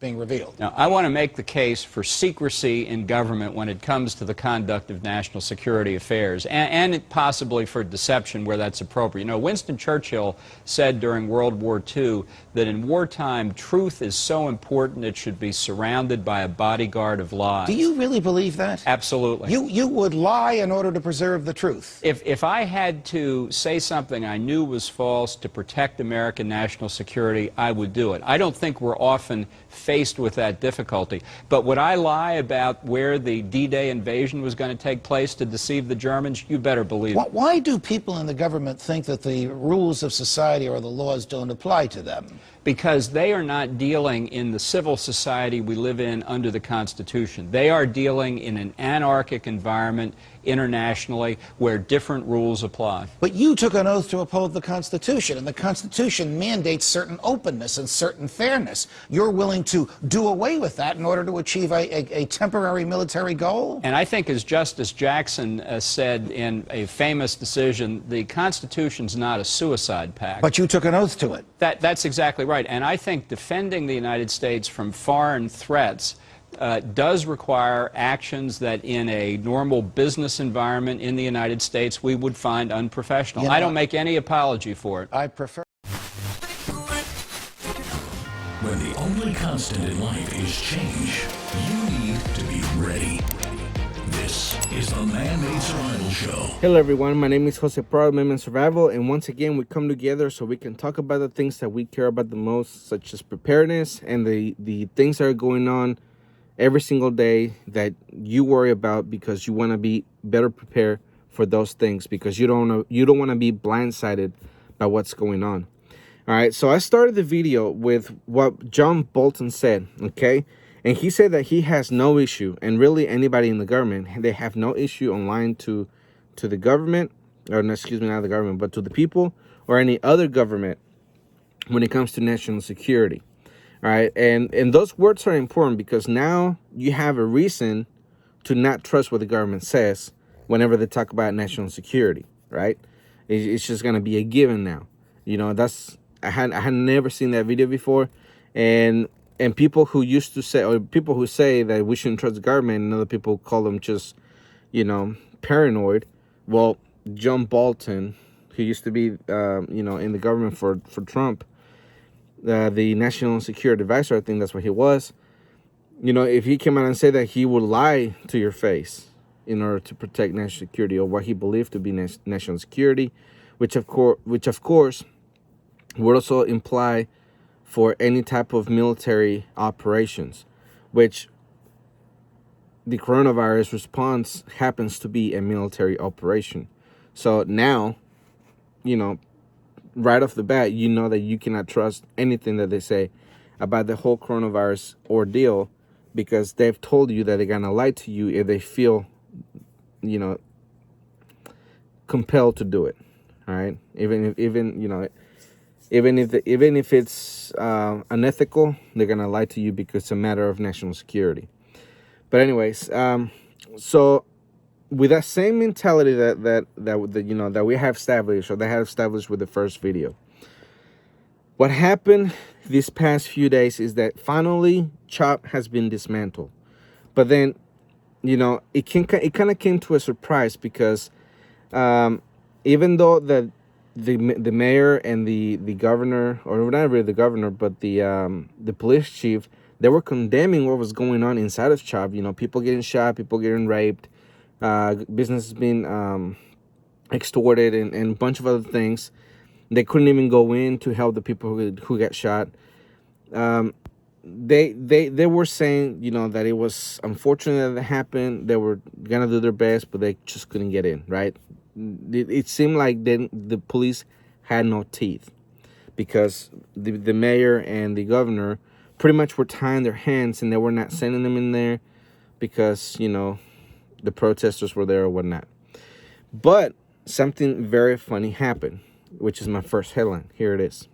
being revealed. Now, I want to make the case for secrecy in government when it comes to the conduct of national security affairs, and possibly for deception where that's appropriate. You know, Winston Churchill said during World War II that in wartime, truth is so important it should be surrounded by a bodyguard of lies. Do you really believe that? Absolutely. You would lie in order to preserve the truth? If I had to say something I knew was false to protect American national security, I would do it. I don't think we're often faced with that difficulty. But would I lie about where the D-Day invasion was going to take place to deceive the Germans? You better believe it. Why do people in the government think that the rules of society or the laws don't apply to them? Because they are not dealing in the civil society we live in under the Constitution. They are dealing in an anarchic environment internationally where different rules apply. But you took an oath to uphold the Constitution, and the Constitution mandates certain openness and certain fairness. You're willing to do away with that in order to achieve a temporary military goal? And I think, as Justice Jackson said in a famous decision, the Constitution's not a suicide pact. But you took an oath to it. That's exactly right. And I think defending the United States from foreign threats does require actions that in a normal business environment in the United States we would find unprofessional. I don't make any apology for it. I prefer... When the only constant in life is change, you need to be ready. This is the Man-Made Survival Show. Hello everyone, my name is Jose Prado, Man-Made Survival, and once again we come together so we can talk about the things that we care about the most, such as preparedness and the things that are going on every single day that you worry about because you want to be better prepared for those things, because you don't want to be blindsided by what's going on. All right, so I started the video with what John Bolton said, okay? And he said that he has no issue, and really anybody in the government, they have no issue on lying to the government, or no, excuse me, not the government, but to the people or any other government when it comes to national security. All right, and those words are important because now you have a reason to not trust what the government says whenever they talk about national security, right? It's just going to be a given now. You know, I had never seen that video before, and people who used to say, or people who say that we shouldn't trust the government, and other people call them just, you know, paranoid. Well, John Bolton, who used to be, you know, in the government for Trump, the national security advisor, I think that's what he was. You know, if he came out and said that he would lie to your face in order to protect national security, or what he believed to be national security, which of course would also imply for any type of military operations, which the coronavirus response happens to be a military operation. So now, you know, right off the bat, you know that you cannot trust anything that they say about the whole coronavirus ordeal, because they've told you that they're gonna lie to you if they feel, you know, compelled to do it. All right, even if it's unethical, they're gonna lie to you because it's a matter of national security. But anyways, so with that same mentality that you know that we have established, or they have established with the first video, what happened these past few days is that finally CHOP has been dismantled. But then, you know, it kind of came to a surprise because even though the mayor and the governor, or not really the governor, but the police chief, they were condemning what was going on inside of CHOP. You know, people getting shot, people getting raped, businesses being extorted, and a bunch of other things. They couldn't even go in to help the people who got shot. They were saying, you know, that it was unfortunate that it happened. They were gonna do their best, but they just couldn't get in, right? It seemed like the police had no teeth, because the mayor and the governor pretty much were tying their hands, and they were not sending them in there because, you know, the protesters were there or whatnot. But something very funny happened, which is my first headline. Here it is.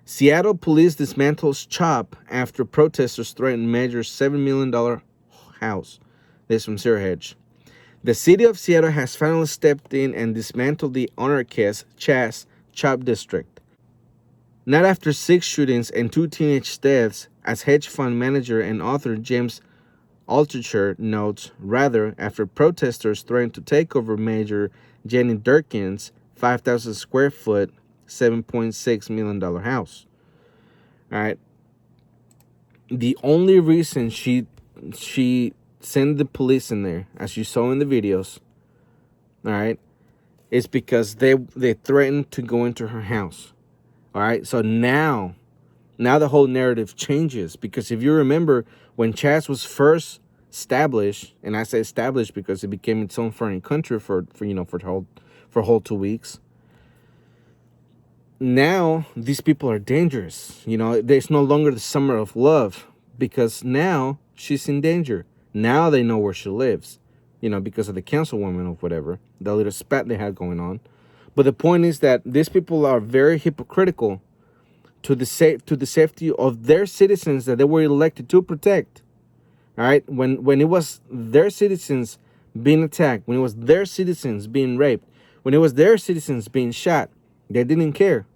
Seattle police dismantles CHOP after protesters threaten mayor's $7 million house. This from Zero Hedge. The city of Seattle has finally stepped in and dismantled the anarchist CHOP district. Not after 6 shootings and 2 teenage deaths, as hedge fund manager and author James Altucher notes, rather after protesters threatened to take over Mayor Jenny Durkin's 5,000 square foot, $7.6 million house. All right. The only reason she sent the police in there, as you saw in the videos, all right, is because they threatened to go into her house. All right. So now the whole narrative changes, because if you remember when Chaz was first established, and I say established because it became its own foreign country for a whole 2 weeks. Now these people are dangerous. There's no longer the summer of love, because now she's in danger. Now they know where she lives, because of the councilwoman or whatever, the little spat they had going on. But the point is that these people are very hypocritical to the safety of their citizens that they were elected to protect. All right, when it was their citizens being attacked, when it was their citizens being raped, when it was their citizens being shot, they didn't care.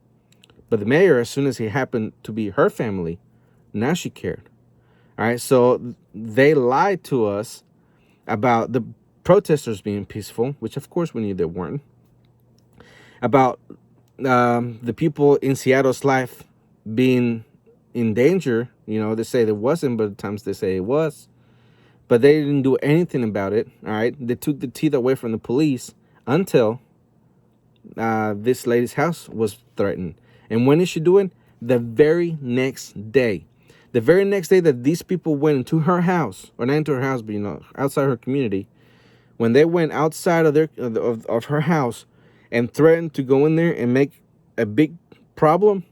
But the mayor, as soon as it happened to be her family, now she cared. All right, so they lied to us about the protesters being peaceful, which of course we knew they weren't. About the people in Seattle's life being in danger. They say there wasn't, but at times they say it was. But they didn't do anything about it. All right, they took the teeth away from the police until this lady's house was threatened. And when did she do it? The very next day. The very next day that these people went into her house, or not into her house, but outside her community, when they went outside of her house and threatened to go in there and make a big problem,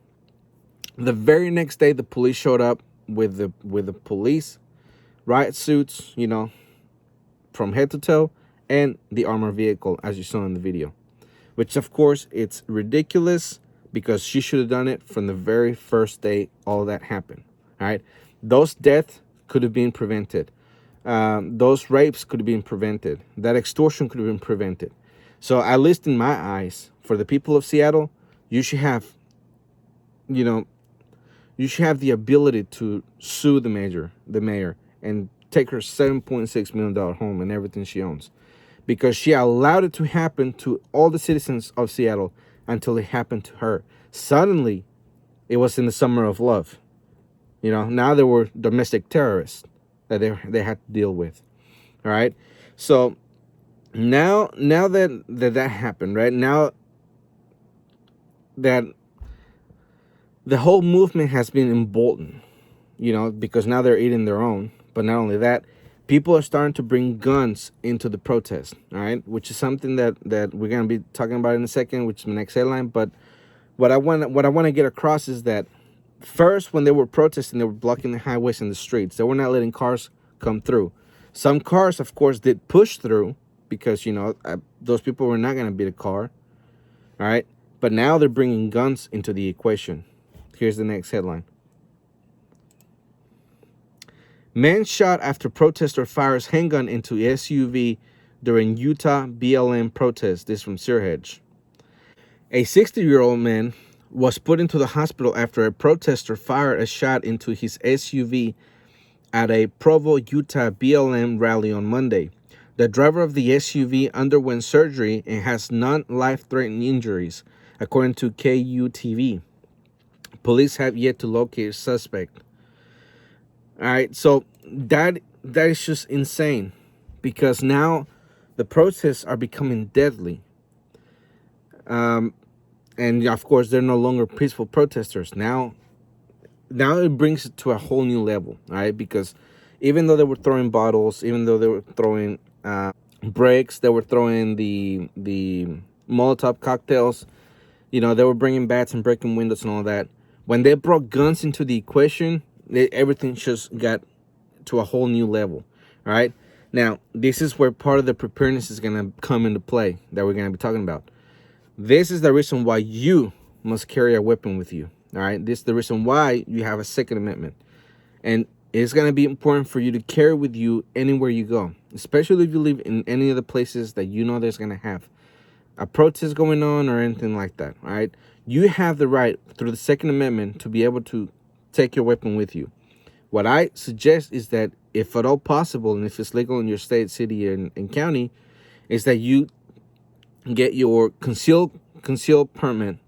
the very next day the police showed up with the police riot suits, from head to toe, and the armored vehicle, as you saw in the video. Which, of course, it's ridiculous, because she should have done it from the very first day all that happened. All right, those deaths could have been prevented. Those rapes could have been prevented. That extortion could have been prevented. So, at least in my eyes, for the people of Seattle, you should have, the ability to sue the mayor, and take her $7.6 million home and everything she owns, because she allowed it to happen to all the citizens of Seattle until it happened to her. Suddenly, it was in the summer of love. Now there were domestic terrorists that they had to deal with. All right. So now that happened, right? Now that the whole movement has been emboldened, because now they're eating their own. But not only that, people are starting to bring guns into the protest, all right? Which is something that we're going to be talking about in a second, which is the next headline. But what I want to get across is that first, when they were protesting, they were blocking the highways and the streets. They were not letting cars come through. Some cars, of course, did push through because, those people were not going to beat a car, all right? But now they're bringing guns into the equation. Here's the next headline. Man shot after protester fires handgun into SUV during Utah BLM protest. This from Sirhedge. A 60-year-old man was put into the hospital after a protester fired a shot into his SUV at a Provo, Utah BLM rally on Monday. The driver of the SUV underwent surgery and has non-life-threatening injuries, according to KUTV. Police have yet to locate a suspect. All right, so that is just insane, because now the protests are becoming deadly. And of course, they're no longer peaceful protesters. Now it brings it to a whole new level, all right? Because even though they were throwing bottles, even though they were throwing bricks, they were throwing the Molotov cocktails, they were bringing bats and breaking windows and all that. When they brought guns into the equation, everything just got to a whole new level. All right. Now, this is where part of the preparedness is going to come into play that we're going to be talking about. This is the reason why you must carry a weapon with you. All right. This is the reason why you have a Second Amendment. And it's going to be important for you to carry with you anywhere you go, especially if you live in any of the places that there's going to have a protest going on or anything like that, all right? You have the right through the Second Amendment to be able to take your weapon with you. What I suggest is that if at all possible, and if it's legal in your state, city, and county, is that you get your concealed permit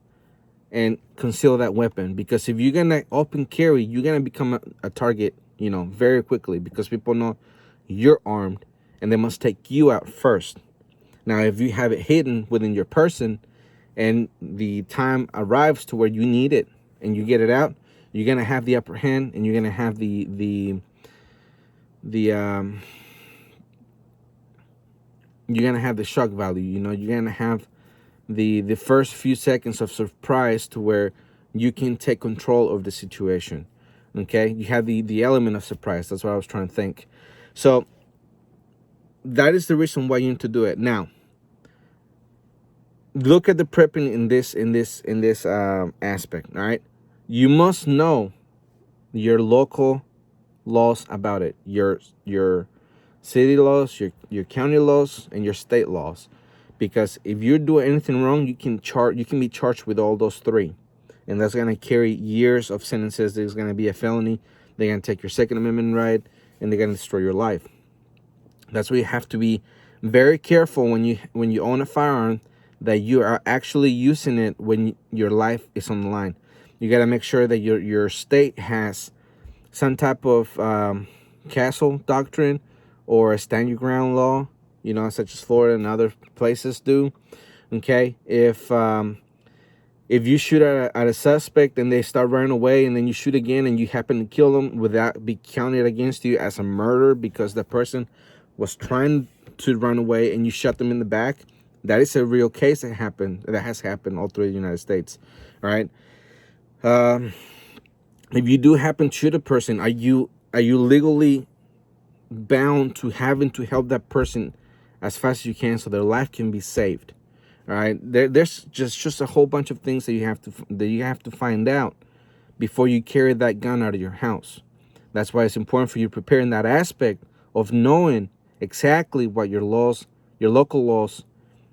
and conceal that weapon. Because if you're gonna open carry, you're gonna become a target, very quickly, because people know you're armed and they must take you out first. Now, if you have it hidden within your person and the time arrives to where you need it and you get it out, you're gonna have the upper hand, and you're gonna have you're gonna have the shock value. You're gonna have the first few seconds of surprise to where you can take control of the situation. Okay, you have the element of surprise. That's what I was trying to think. So that is the reason why you need to do it. Now, look at the prepping in this aspect. All right, you must know your local laws about it, your city laws, your county laws, and your state laws. Because if you do anything wrong, you can be charged with all those three, and that's gonna carry years of sentences. There's gonna be a felony. They're gonna take your Second Amendment right, and they're gonna destroy your life. That's why you have to be very careful when you own a firearm, that you are actually using it when your life is on the line. You got to make sure that your state has some type of castle doctrine or a stand your ground law, such as Florida and other places do. Okay, if you shoot at a suspect and they start running away, and then you shoot again and you happen to kill them, without be counted against you as a murder because the person was trying to run away and you shot them in the back, that is a real case that has happened all through the United States. All right. If you do happen to shoot a person, are you legally bound to having to help that person as fast as you can so their life can be saved? All right. There's just a whole bunch of things that you have to find out before you carry that gun out of your house. That's why it's important for you to prepare in that aspect of knowing exactly what your laws, your local laws,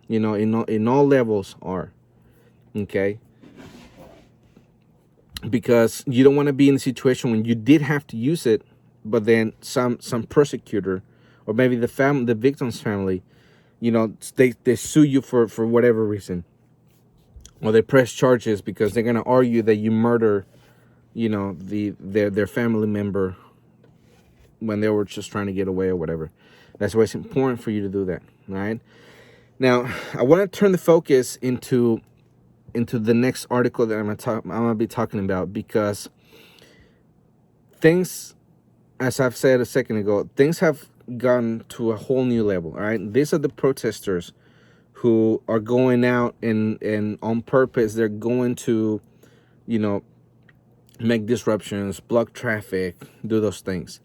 in all levels are. Okay. Because you don't want to be in a situation when you did have to use it, but then some persecutor, or maybe the victim's family, they sue you for whatever reason, or they press charges because they're gonna argue that you murder, their family member when they were just trying to get away or whatever. That's why it's important for you to do that. All right. Now, I want to turn the focus into the next article that I'm gonna be talking about, because things, as I've said a second ago, things have gone to a whole new level. All right, these are the protesters who are going out and on purpose they're going to, make disruptions, block traffic, do those things.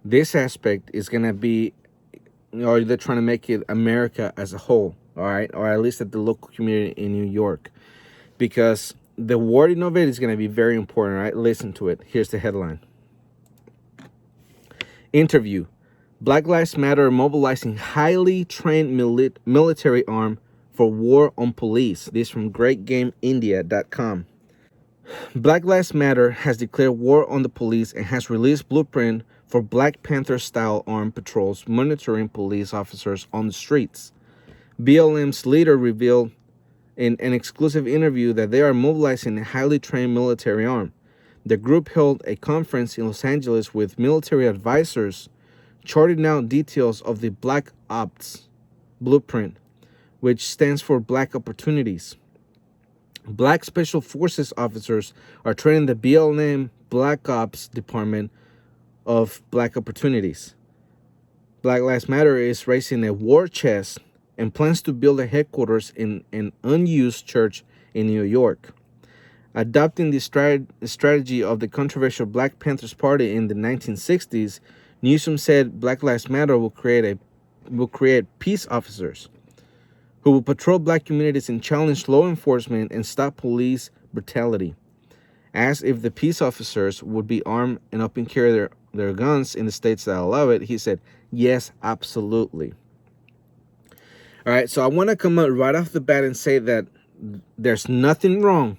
This aspect is gonna be, or they're trying to make it America as a whole. All right, or at least at the local community in New York. Because the wording of it is going to be very important, right? Listen to it. Here's the headline. Interview. Black Lives Matter mobilizing highly trained military arm for war on police. This from GreatGameIndia.com. Black Lives Matter has declared war on the police and has released blueprint for Black Panther-style armed patrols monitoring police officers on the streets. BLM's leader revealed in an exclusive interview that they are mobilizing a highly trained military arm. The group held a conference in Los Angeles with military advisors, charting out details of the Black Ops blueprint, which stands for Black Opportunities. Black Special Forces officers are training the BLM Black Ops Department of Black Opportunities. Black Lives Matter is raising a war chest and plans to build a headquarters in an unused church in New York. Adopting the strategy of the controversial Black Panthers Party in the 1960s, Newsom said Black Lives Matter will create peace officers who will patrol Black communities and challenge law enforcement and stop police brutality. Asked if the peace officers would be armed and open carry their guns in the states that allow it, he said, yes, absolutely. All right, so I want to come out right off the bat and say that there's nothing wrong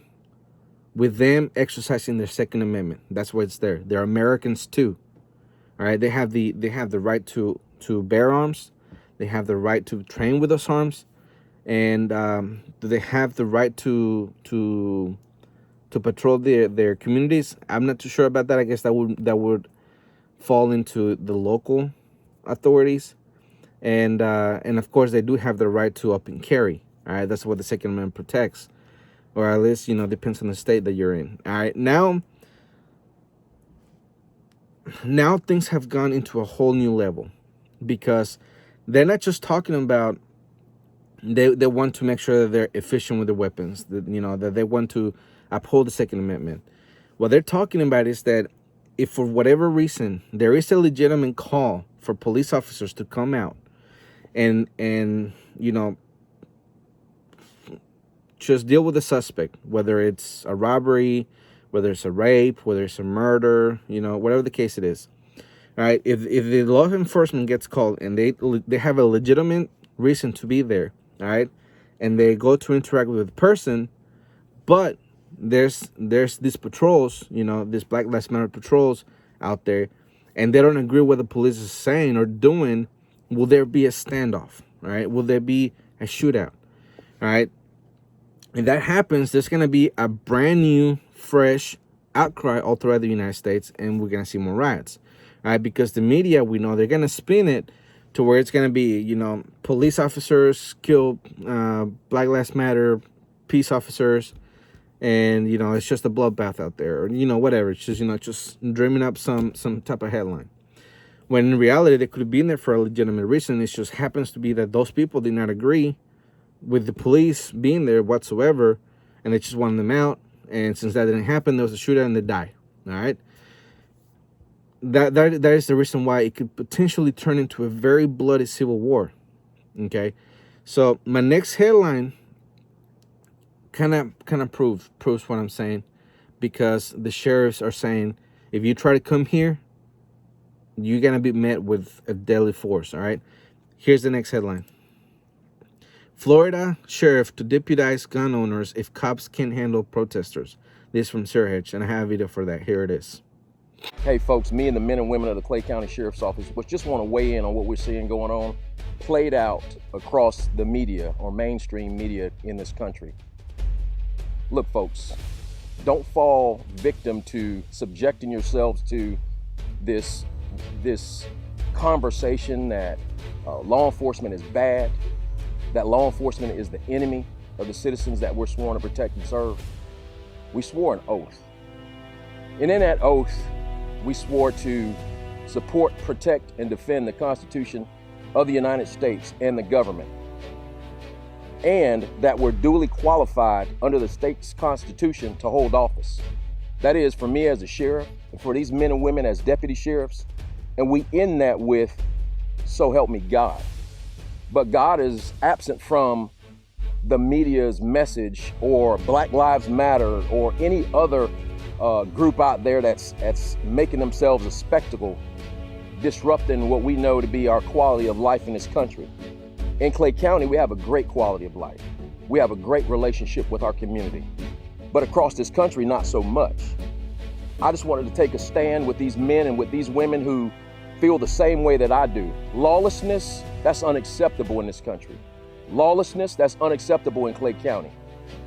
with them exercising their Second Amendment. That's why it's there. They're Americans too. All right, they have the right to bear arms. They have the right to train with those arms, and they have the right to patrol their communities. I'm not too sure about that. I guess that would fall into the local authorities, and of course they do have the right to up and carry. All right, that's what the Second Amendment protects, or at least, depends on the state that you're in. All right, now things have gone into a whole new level, because they're not just talking about they want to make sure that they're efficient with their weapons, that that they want to uphold the Second Amendment. What they're talking about is that if for whatever reason there is a legitimate call for police officers to come out and just deal with the suspect, whether it's a robbery, whether it's a rape, whether it's a murder, whatever the case it is. All right, if the law enforcement gets called and they have a legitimate reason to be there, all right, and they go to interact with the person, but there's these patrols, these Black Lives Matter patrols out there, and they don't agree with what the police is saying or doing, will there be a standoff? All right, will there be a shootout? All right. If that happens, there's going to be a brand new, fresh outcry all throughout the United States, and we're going to see more riots. All right, because the media, we know they're going to spin it to where it's going to be, police officers kill Black Lives Matter peace officers, and, it's just a bloodbath out there, or, whatever. It's just, just dreaming up some type of headline. When in reality, they could have been there for a legitimate reason. It just happens to be that those people did not agree with the police being there whatsoever, and they just wanted them out. And since that didn't happen, there was a shootout and they die. All right. That is the reason why it could potentially turn into a very bloody civil war. Okay. So my next headline kind of proves what I'm saying, because the sheriffs are saying, if you try to come here, you're going to be met with a deadly force. All right. Here's the next headline. Florida sheriff to deputize gun owners if cops can't handle protesters. This from Sir Hedge, and I have a video for that. Here it is. Hey folks, me and the men and women of the Clay County Sheriff's Office just want to weigh in on what we're seeing going on, played out across the media or mainstream media in this country. Look folks, don't fall victim to subjecting yourselves to this conversation that law enforcement is bad, that law enforcement is the enemy of the citizens that we're sworn to protect and serve. We swore an oath. And in that oath, we swore to support, protect, and defend the Constitution of the United States and the government. And that we're duly qualified under the state's Constitution to hold office. That is, for me as a sheriff, and for these men and women as deputy sheriffs. And we end that with, so help me God. But God is absent from the media's message, or Black Lives Matter, or any other group out there that's making themselves a spectacle, disrupting what we know to be our quality of life in this country. In Clay County, we have a great quality of life. We have a great relationship with our community. But across this country, not so much. I just wanted to take a stand with these men and with these women who feel the same way that I do. Lawlessness, that's unacceptable in this country. Lawlessness, that's unacceptable in Clay County.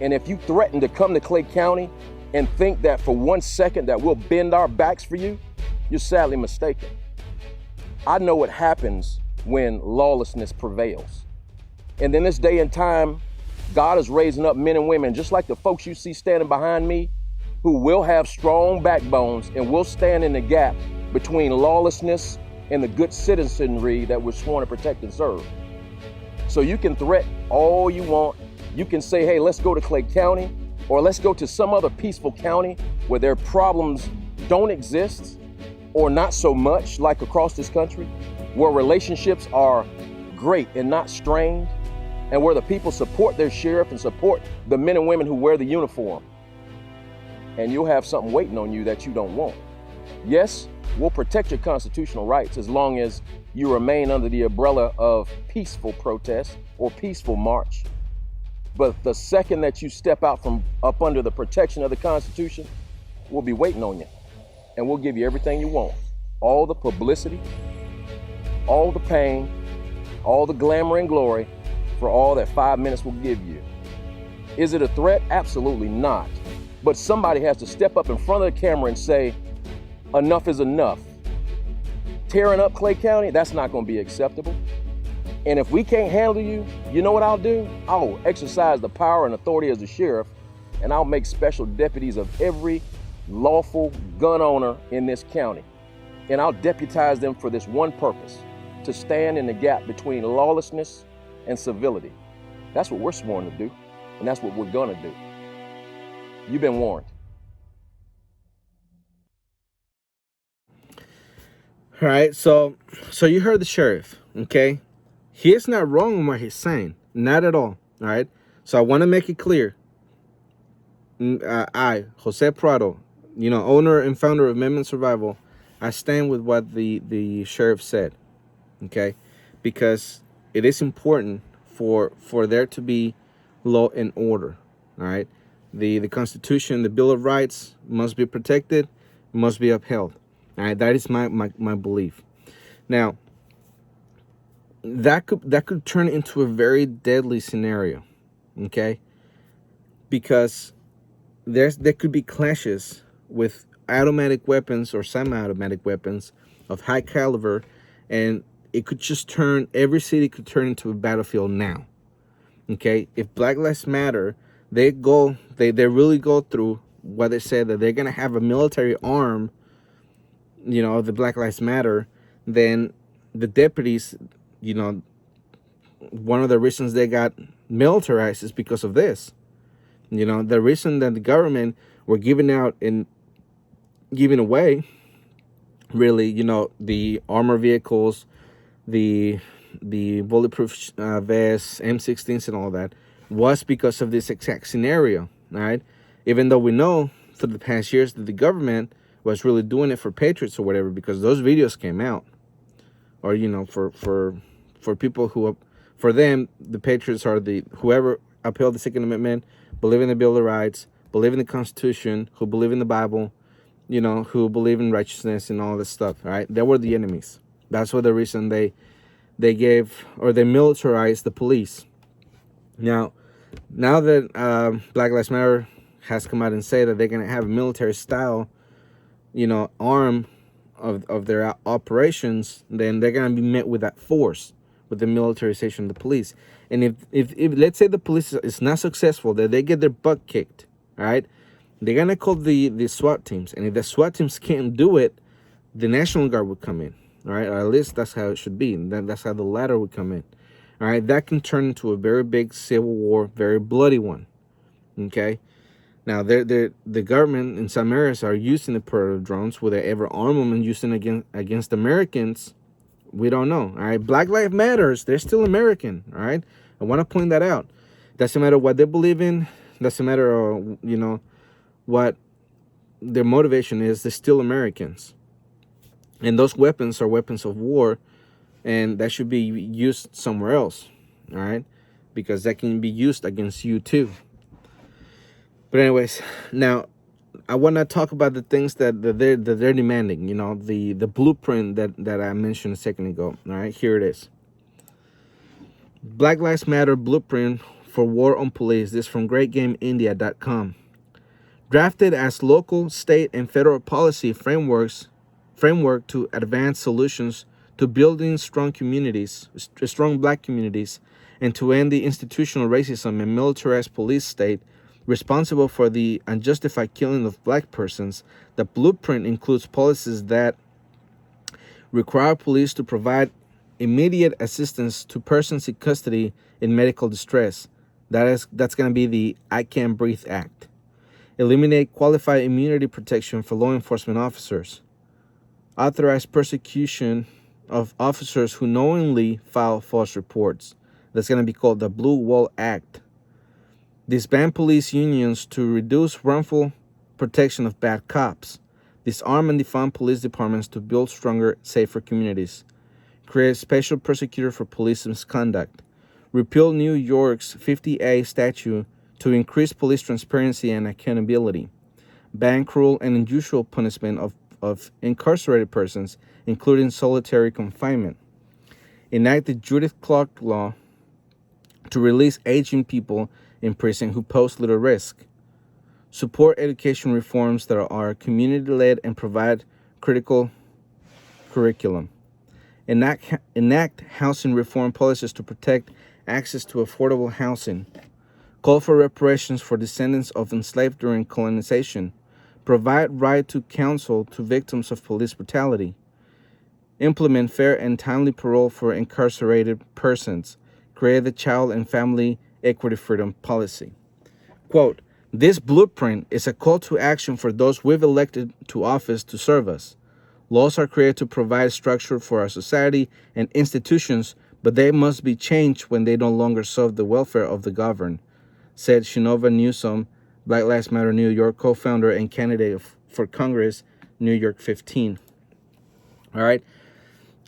And if you threaten to come to Clay County and think that for 1 second that we'll bend our backs for you, you're sadly mistaken. I know what happens when lawlessness prevails. And in this day and time, God is raising up men and women, just like the folks you see standing behind me, who will have strong backbones and will stand in the gap between lawlessness and the good citizenry that we're sworn to protect and serve. So you can threaten all you want. You can say, hey, let's go to Clay County, or let's go to some other peaceful county where their problems don't exist, or not so much like across this country, where relationships are great and not strained, and where the people support their sheriff and support the men and women who wear the uniform. And you'll have something waiting on you that you don't want. Yes, We'll protect your constitutional rights as long as you remain under the umbrella of peaceful protest or peaceful march. But the second that you step out from up under the protection of the Constitution, we'll be waiting on you. And we'll give you everything you want. All the publicity, all the pain, all the glamour and glory for all that 5 minutes will give you. Is it a threat? Absolutely not. But somebody has to step up in front of the camera and say, enough is enough. Tearing up Clay County, that's not going to be acceptable. And if we can't handle you, you know what I'll do? I'll exercise the power and authority as the sheriff, and I'll make special deputies of every lawful gun owner in this county. And I'll deputize them for this one purpose, to stand in the gap between lawlessness and civility. That's what we're sworn to do, and that's what we're gonna do. You've been warned. All right, so you heard the sheriff, okay? He is not wrong in what he's saying, not at all right? So I want to make it clear. I, Jose Prado, owner and founder of Amendment Survival, I stand with what the sheriff said, okay? Because it is important for there to be law and order, all right? The Constitution, the Bill of Rights must be protected, must be upheld. All right, that is my belief. Now, that could turn into a very deadly scenario, okay? Because there could be clashes with automatic weapons or semi-automatic weapons of high caliber, and it could just every city could turn into a battlefield now, okay? If Black Lives Matter, they really go through what they said, that they're going to have a military arm, the Black Lives Matter, then the deputies, one of the reasons they got militarized is because of this. The reason that the government were giving away, really, the armor vehicles, the bulletproof vests, M16s and all that, was because of this exact scenario, all right? Even though we know for the past years that the government was really doing it for patriots or whatever, because those videos came out, or for people who, for them, the patriots are whoever upheld the Second Amendment, believe in the Bill of Rights, believe in the Constitution, who believe in the Bible, who believe in righteousness and all this stuff. All right, they were the enemies. That's what the reason they gave, or they militarized the police. Now that Black Lives Matter has come out and say that they're going to have a military style, arm of their operations, then they're going to be met with that force, with the militarization of the police. And if let's say the police is not successful, that they get their butt kicked, all right, they're going to call the SWAT teams. And if the SWAT teams can't do it, the National Guard would come in, all right? Or at least that's how it should be. That's how the latter would come in, all right? That can turn into a very big civil war, very bloody one, okay? Now, the government in some areas are using the predator drones. Will they ever arm them and use them against Americans? We don't know, all right? Black Lives Matters, they're still American, all right? I want to point that out. Doesn't matter what they believe in. Doesn't matter, what their motivation is. They're still Americans. And those weapons are weapons of war, and that should be used somewhere else, all right? Because that can be used against you too. But anyways, now I want to talk about the things that they're demanding. The blueprint that I mentioned a second ago. All right, here it is. Black Lives Matter blueprint for war on police. This is from GreatGameIndia.com. Drafted as local, state, and federal policy framework to advance solutions to building strong Black communities, and to end the institutional racism and militarized police state responsible for the unjustified killing of Black persons. The blueprint includes policies that require police to provide immediate assistance to persons in custody in medical distress. That's going to be the I Can't Breathe Act. Eliminate qualified immunity protection for law enforcement officers. Authorize persecution of officers who knowingly file false reports. That's going to be called the Blue Wall Act. Disband police unions to reduce wrongful protection of bad cops. disarm and defund police departments to build stronger, safer communities, create a special prosecutor for police misconduct, repeal New York's 50A statute to increase police transparency and accountability, ban cruel and unusual punishment of incarcerated persons, including solitary confinement, enact the Judith Clark law to release aging people in prison who pose little risk, support education reforms that are community-led and provide critical curriculum, enact housing reform policies to protect access to affordable housing, call for reparations for descendants of enslaved during colonization, provide right to counsel to victims of police brutality, implement fair and timely parole for incarcerated persons, create the child and family equity freedom policy. Quote, this blueprint is a call to action for those we've elected to office to serve us. Laws are created to provide structure for our society and institutions, but they must be changed when they no longer serve the welfare of the governed, said Shinova Newsom, Black Lives Matter New York co-founder and candidate for Congress, New York 15. All right.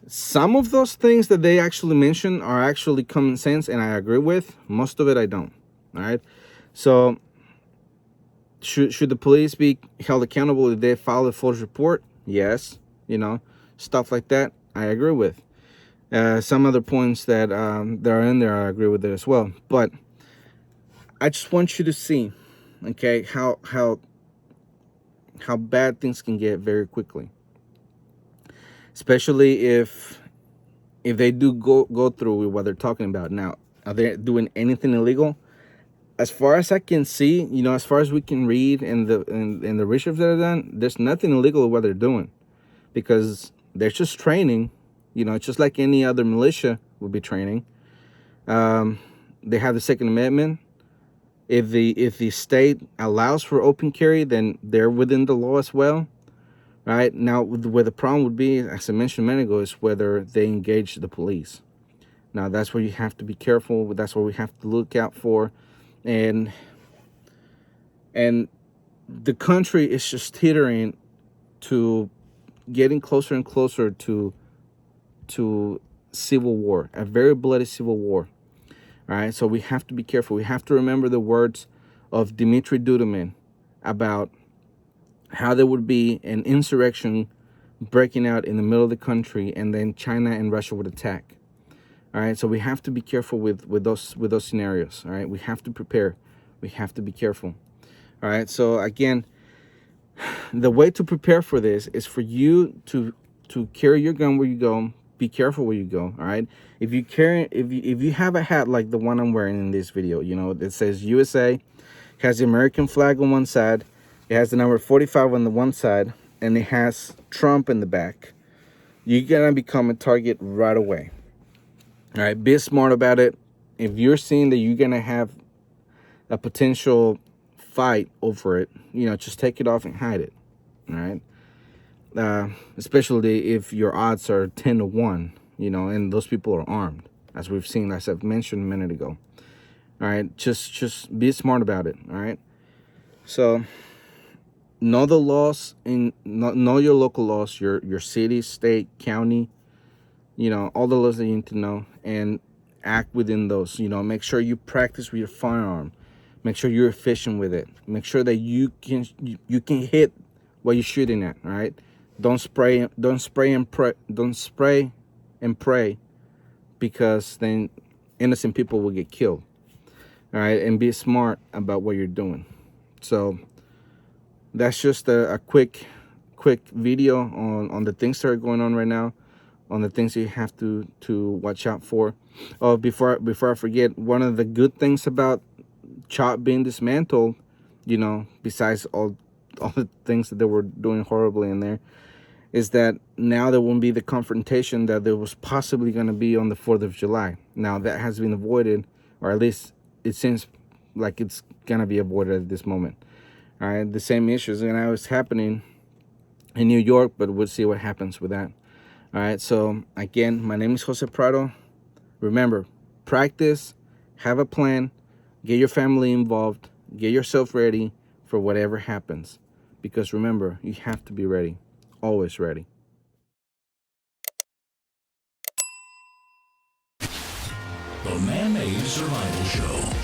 Some of those things that they actually mention are actually common sense, and I agree with. Most of it I don't. All right. So should the police be held accountable if they file a false report? Yes. Stuff like that, I agree with. Some other points that are in there, I agree with it as well. But I just want you to see, okay, how bad things can get very quickly, especially if they do go through with what they're talking about. Now, are they doing anything illegal? As far as I can see, as far as we can read in the research that I've done, there's nothing illegal with what they're doing, because they're just training. It's just like any other militia would be training. They have the Second Amendment. If the state allows for open carry, then they're within the law as well, right? Now, where the problem would be, as I mentioned a minute ago, is whether they engage the police. Now, that's where you have to be careful. That's what we have to look out for, and the country is just teetering to getting closer and closer to civil war, a very bloody civil war. All right, so we have to be careful. We have to remember the words of Dmitry Duduman about how there would be an insurrection breaking out in the middle of the country, and then China and Russia would attack. All right, so we have to be careful with those scenarios. All right, we have to prepare. We have to be careful. All right, so again, the way to prepare for this is for you to carry your gun where you go. Be careful where you go. All right, if you have a hat like the one I'm wearing in this video, that says USA, has the American flag on one side, it has the number 45 on the one side, and it has Trump in the back, you're gonna become a target right away. All right, be smart about it. If you're seeing that you're gonna have a potential fight over it, just take it off and hide it. All right. Especially if your odds are 10-1, and those people are armed, as we've seen, as I've mentioned a minute ago. All right, just be smart about it. All right, so know the laws and know your local laws, your city, state, county, all the laws that you need to know, and act within those. Make sure you practice with your firearm. Make sure you're efficient with it. Make sure that you can hit what you're shooting at. All right. Don't spray and pray, because then innocent people will get killed. All right, and be smart about what you're doing. So that's just a quick video on the things that are going on right now, on the things that you have to watch out for. Oh, before I forget, one of the good things about CHOP being dismantled, besides all the things that they were doing horribly in there, is that now there won't be the confrontation that there was possibly going to be on the 4th of July. Now that has been avoided, or at least it seems like it's going to be avoided at this moment. All right, the same issues and now it's happening in New York, but we'll see what happens with that. All right, so again, my name is Jose Prado. Remember, practice, have a plan, get your family involved, get yourself ready for whatever happens. because remember, you have to be ready, always ready. The Man-Made Survival Show.